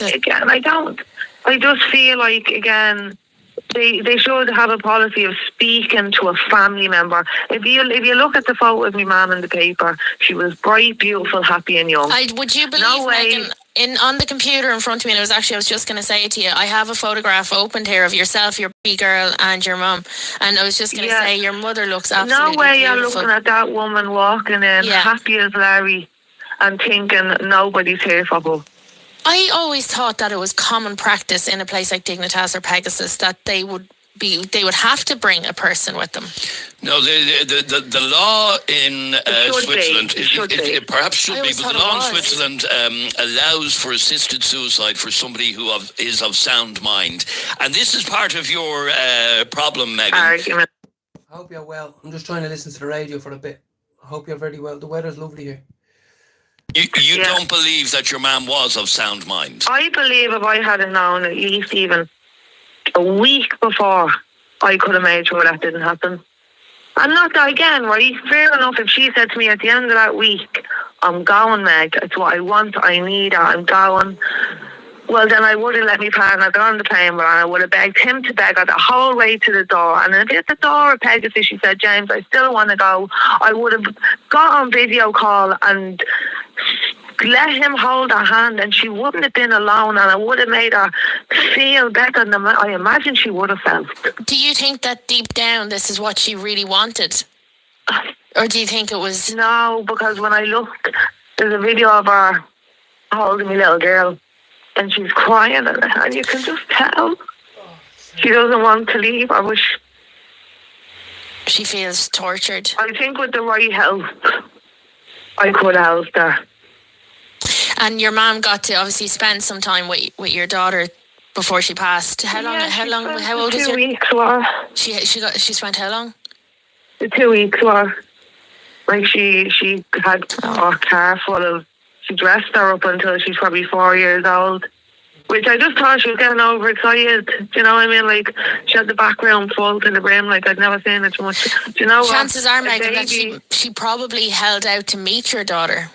again, I don't. I just feel like, again, they should have a policy of speaking to a family member. If you look at the photo of my mum in the paper, she was bright, beautiful, happy and young. Would you believe, Megan, on the computer in front of me, and I was just going to say it to you, I have a photograph opened here of yourself, your baby girl and your mum, and I was just going to say your mother looks absolutely no way beautiful. You're looking at that woman walking in happy as Larry and thinking nobody's here for her. I always thought that it was common practice in a place like Dignitas or Pegasus that they would have to bring a person with them. No, the law in Switzerland it perhaps should be, but the law in Switzerland allows for assisted suicide for somebody who is of sound mind, and this is part of your problem, Megan. Argument. I hope you're well. I'm just trying to listen to the radio for a bit. I hope you're very well. The weather's lovely here. You don't believe that your mum was of sound mind? I believe if I had known at least even a week before, I could have made sure that didn't happen. And not that, again, right? Fair enough, if she said to me at the end of that week, I'm going, Meg, it's what I want, I need it, I'm going. Well, then I would have let me partner go on the plane with her, and I would have begged him to beg her the whole way to the door. And if at the door of Pegasus she said, James, I still want to go, I would have got on video call and let him hold her hand, and she wouldn't have been alone, and I would have made her feel better than I imagine she would have felt. Do you think that deep down this is what she really wanted? Or do you think it was... No, because when I looked, there's a video of her holding my little girl, and she's crying, and you can just tell she doesn't want to leave. I wish... She feels tortured. I think with the right help, I could have helped her. And your mum got to obviously spend some time with your daughter before she passed. How old is your... 2 weeks were. She spent how long? The 2 weeks were. Like she had a car full of... She dressed her up until she's probably 4 years old. Which I just thought she was getting overexcited. Do you know what I mean? Like, she had the background full to the brim. Like, I'd never seen it so much. Do you know Chances are, Megan, that she probably held out to meet your daughter.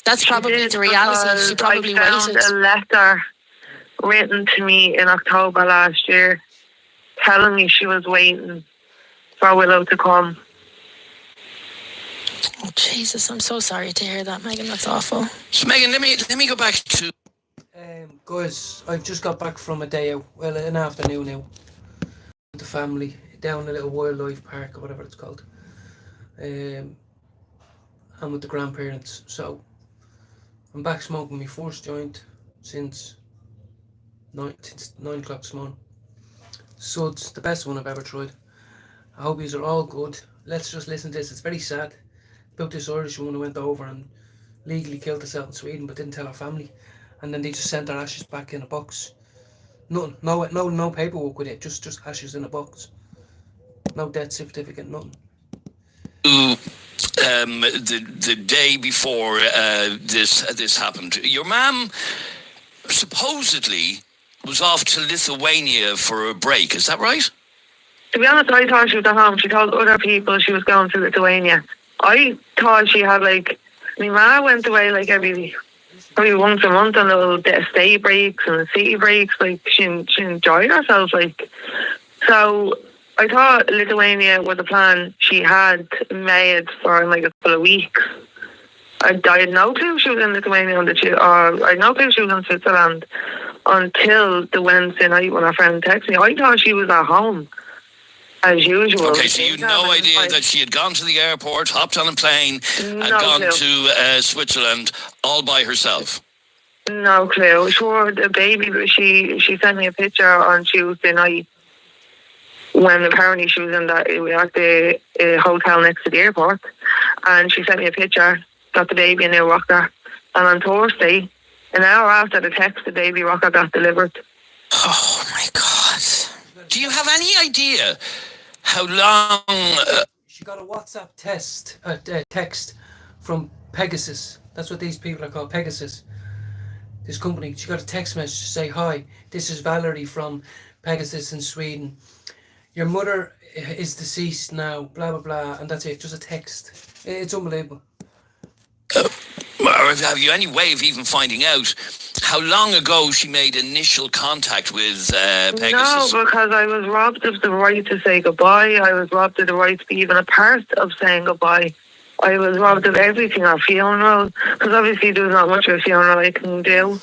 That's probably the reality. She probably waited. A letter written to me in October last year telling me she was waiting for Willow to come. Oh, Jesus, I'm so sorry to hear that, Megan. That's awful. So, Megan, let me go back to... Guys, I've just got back from a day out, well, an afternoon out with the family down a little wildlife park or whatever it's called. And with the grandparents. So I'm back smoking my first joint since 9 o'clock this morning. So it's the best one I've ever tried. I hope yous are all good. Let's just listen to this. It's very sad about this Irish woman who went over and legally killed herself in Sweden but didn't tell her family. And then they just sent her ashes back in a box. Nothing. No paperwork with it. Just ashes in a box. No death certificate, nothing. The day before this happened, your mum supposedly was off to Lithuania for a break. Is that right? To be honest, I thought she was at home. She told other people she was going to Lithuania. I thought she had my ma went away probably once a month on a little bit of stay breaks and city breaks. She enjoyed herself. So I thought Lithuania was a plan she had made for a couple of weeks. I had no clue she was in Lithuania I had no clue she was in Switzerland until the Wednesday night when her friend texted me. I thought she was at home as usual. Okay, so you had no idea that she had gone to the airport, hopped on a plane, and gone to Switzerland all by herself? No clue. Sure, the baby, she sent me a picture on Tuesday night when apparently she was at the hotel next to the airport, and she sent me a picture, got the baby in a rocker, and on Thursday, an hour after the text, the baby rocker got delivered. Oh my God. Do you have any idea how long... She got a WhatsApp text from Pegasus. That's what these people are called, Pegasus. This company. She got a text message to say, "Hi, this is Valerie from Pegasus in Sweden. Your mother is deceased now, blah, blah, blah." And that's it, just a text. It's unbelievable. Are or have you any way of even finding out how long ago she made initial contact with Pegasus? No, because I was robbed of the right to say goodbye. I was robbed of the right to be even a part of saying goodbye. I was robbed of everything, our funeral, because obviously there's not much of a funeral I can do.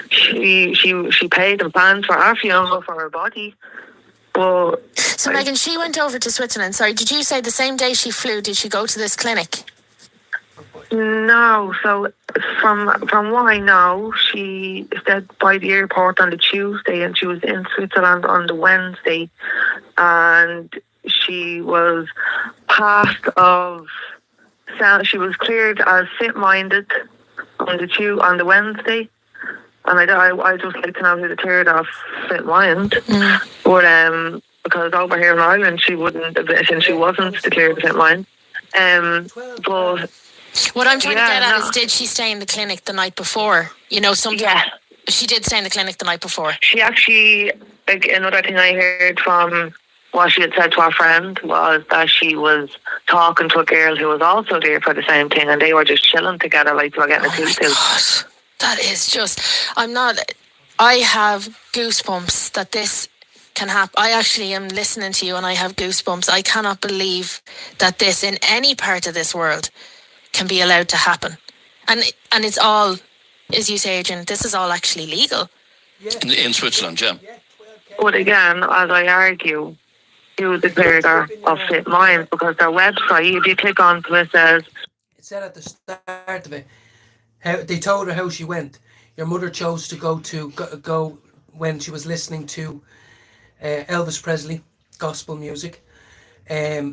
She paid and planned for our funeral for her body. But so Megan, she went over to Switzerland. Sorry, did you say the same day she flew, did she go to this clinic? No, so from what I know, she stayed by the airport on the Tuesday and she was in Switzerland on the Wednesday, and she was passed of sound. She was cleared as fit-minded on the Wednesday, and I just like to know who they cleared of fit-mind, but because over here in Ireland she wouldn't have been, since she wasn't declared fit-mind, but. What I'm trying to get at is, did she stay in the clinic the night before? You know, she did stay in the clinic the night before. She actually, like, another thing I heard from what she had said to her friend was that she was talking to a girl who was also there for the same thing, and they were just chilling together like they were getting a toot. That is just, I have goosebumps that this can happen. I actually am listening to you and I have goosebumps. I cannot believe that this, in any part of this world, can be allowed to happen, and it's all, as you say, Adrian, this is all actually legal in Switzerland. Yeah. But again, as I argue, you declared her of fit mind, because their website, if you click onto it, it said at the start of it, how they told her how she went. Your mother chose to go when she was listening to Elvis Presley gospel music.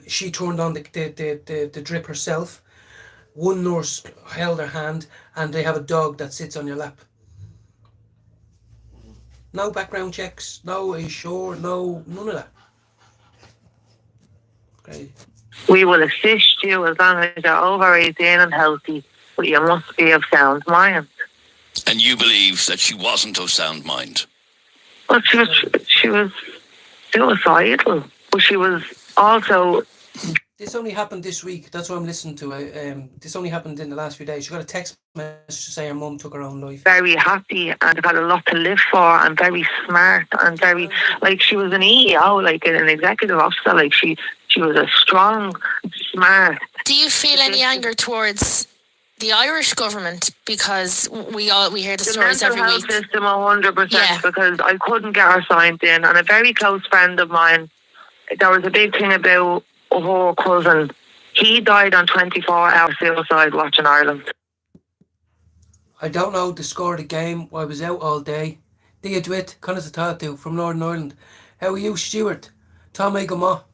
She turned on the drip herself. One nurse held her hand, and they have a dog that sits on your lap. No background checks, no, are you sure? No, none of that. Great. We will assist you as long as you're over 18 and healthy, but you must be of sound mind. And you believe that she wasn't of sound mind? Well, she was suicidal, but she was also... This only happened this week. That's what I'm listening to. This only happened in the last few days. She got a text message to say her mum took her own life. Very happy and had a lot to live for, and very smart, and very, like, she was an EO, like an executive officer. Like, she was a strong, smart. Do you feel any anger towards the Irish government, because we hear the stories every week? The mental health system, 100%, because I couldn't get her signed in, and a very close friend of mine, there was a big thing about her cousin. He died on 24-hour suicide watching Ireland. I don't know the score of the game. I was out all day. Dia Dwight, Conor Tatu from Northern Ireland. How are you, Stuart? Tommy Gama.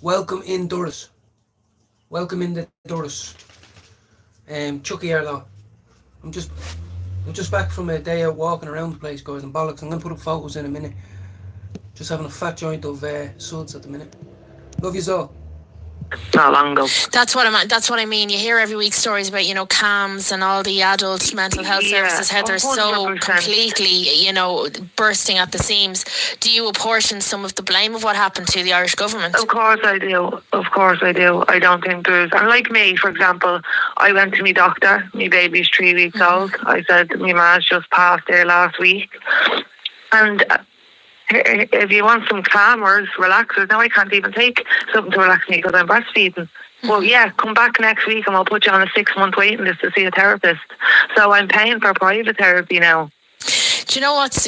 Welcome in Doris. Welcome in the Doris. Chucky Erlaw. I'm just back from a day out walking around the place, guys, and bollocks. I'm gonna put up photos in a minute. Just having a fat joint of suds at the minute. Love you all. Not long ago. That's what I mean. You hear every week stories about, CAMHS and all the adult mental health services, how they're 100%. So completely, bursting at the seams. Do you apportion some of the blame of what happened to the Irish government? Of course I do. I don't think there's... And like me, for example, I went to my doctor. My baby's 3 weeks old. I said, my ma's just passed there last week. And... if you want some calmers, relaxers, now I can't even take something to relax me because I'm breastfeeding. Well, yeah, come back next week and I'll put you on a 6-month waiting list to see a therapist. So I'm paying for private therapy now. Do you know what's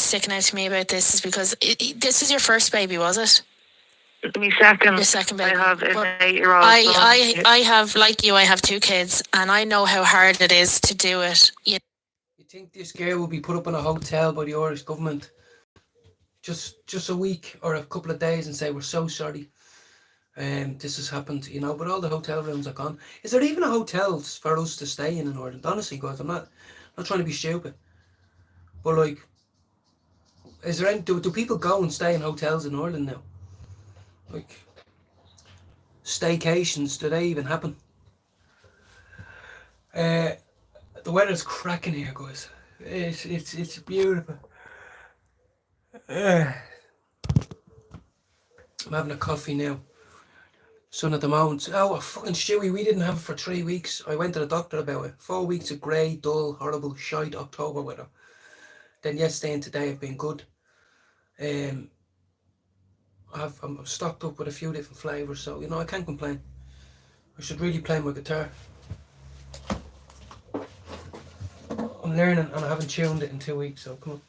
sticking out to me about this is because this is your first baby, was it? My second. Your second baby. I have an 8-year-old I have, like you, I have 2 kids, and I know how hard it is to do it. You think this girl will be put up in a hotel by the Irish government just a week or a couple of days and say, we're so sorry, this has happened, but all the hotel rooms are gone. Is there even a hotel for us to stay in Ireland? Honestly, guys, I'm not trying to be stupid, but like, is there any, do people go and stay in hotels in Ireland now? Like, staycations, do they even happen? The weather's cracking here, guys. It's beautiful. I'm having a coffee now. Son at the moment. Oh, fucking Stewie, we didn't have it for 3 weeks. I went to the doctor about it. 4 weeks of grey, dull, horrible, shite October weather. Then yesterday and today have been good. I'm stocked up with a few different flavours, so you know I can't complain. I should really play my guitar. I'm learning and I haven't tuned it in 2 weeks, so come on.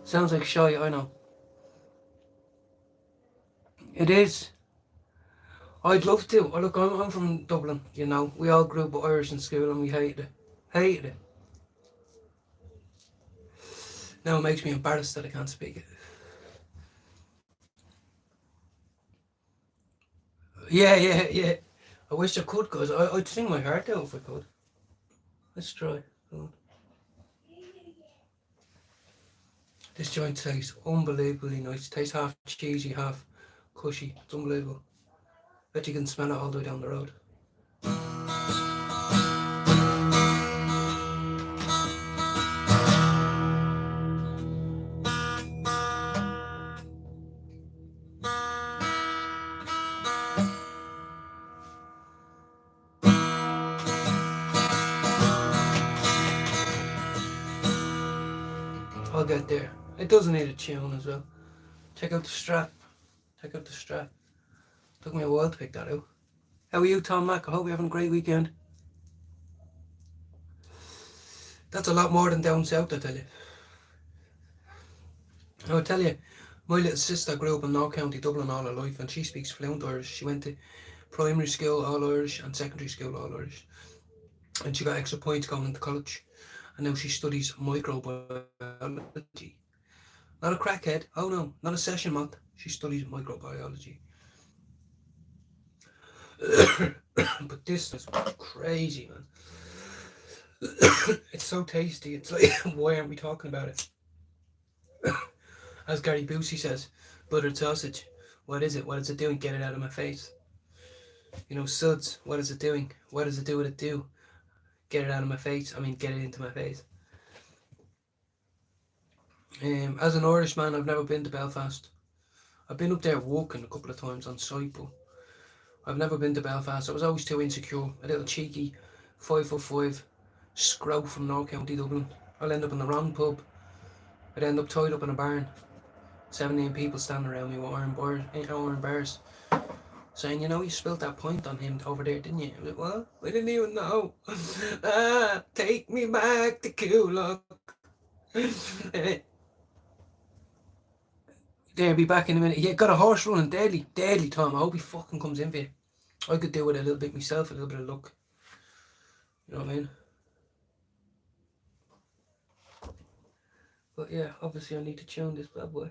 Sounds like shy, I know. It is. I'd love to. Oh, look, I'm from Dublin, you know. We all grew up Irish in school and we hated it. Hated it. Now it makes me embarrassed that I can't speak it. Yeah. I wish I could, because I'd sing my heart out if I could. Let's try. Come on. This joint tastes unbelievably nice. It tastes half cheesy, half cushy. It's unbelievable. Bet you can smell it all the way down the road. I'll get there. It doesn't need a tune as well. Check out the Strat. Check out the Strat. Took me a while to pick that out. How are you, Tom Mac? I hope you're having a great weekend. That's a lot more than down south, I tell you. I'll tell you, my little sister grew up in North County, Dublin all her life, and she speaks fluent Irish. She went to primary school all Irish and secondary school all Irish. And she got extra points going into college. And now she studies microbiology. Not a crackhead. Oh no, not a session moth. She studies microbiology. But this is crazy, man. It's so tasty. It's like, why aren't we talking about it? As Gary Busey says, buttered sausage. What is it? What is it doing? Get it out of my face. You know, suds. What is it doing? What does it do what it do? Get it out of my face. I mean, get it into my face. As an Irishman, I've never been to Belfast. I've been up there walking a couple of times on site, but I've never been to Belfast. I was always too insecure. A little cheeky 5'5" scrout from North County Dublin. I'll end up in the wrong pub. I'd end up tied up in a barn. 17 people standing around me with iron bars. Saying, you know, you spilled that point on him over there, didn't you? I was like, what? I didn't even know. Take me back to Coolock. There, be back in a minute. Yeah, got a horse running deadly, Tom. I hope he fucking comes in for you. I could do it a little bit myself, a little bit of luck. You know what I mean? But yeah, obviously I need to tune this bad boy.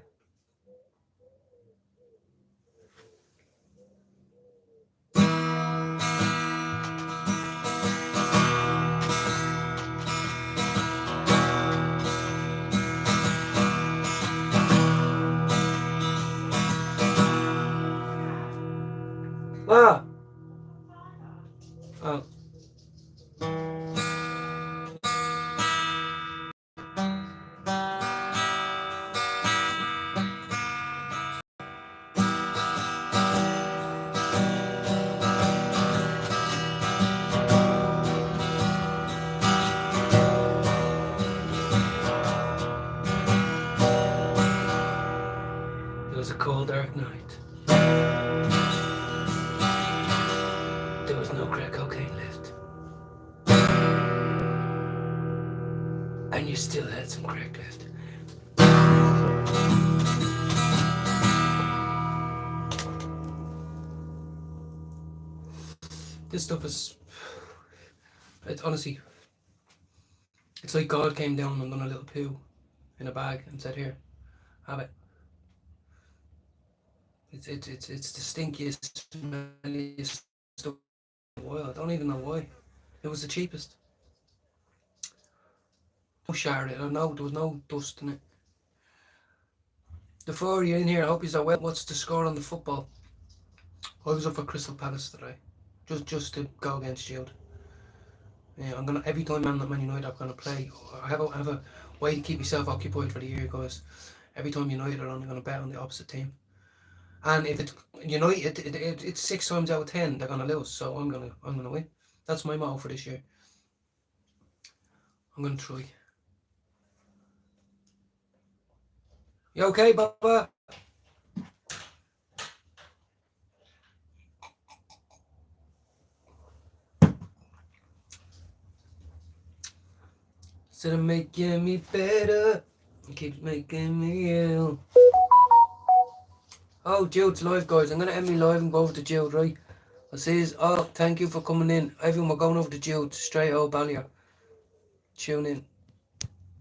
Ah! Oh. It was a cold, dark night. There was no crack cocaine left. still had some crack left. This stuff is, honestly, it's like God came down and done a little poo in a bag and said, here, have it. It's the stinkiest, smelliest stuff in the world. I don't even know why. It was the cheapest. No shard, I know there was no dust in it. The four of you in here, I hope you're well. What's the score on the football? I was up for Crystal Palace today, just to go against Shield. Yeah, I'm gonna every time Man United I'm gonna play. I have a way to keep myself occupied for the year, guys. Every time United are on, I'm gonna bet on the opposite team. And if it's United, it's 6 times out of 10 they're gonna lose. So I'm gonna win. That's my motto for this year. I'm gonna try. You okay, Baba? Instead of making me better, it keeps making me ill. Oh, Jude's live, guys. I'm going to end me live and go over to Jude, right? I says, oh, thank you for coming in. Everyone, we're going over to Jude, straight out Ballier. Tune in.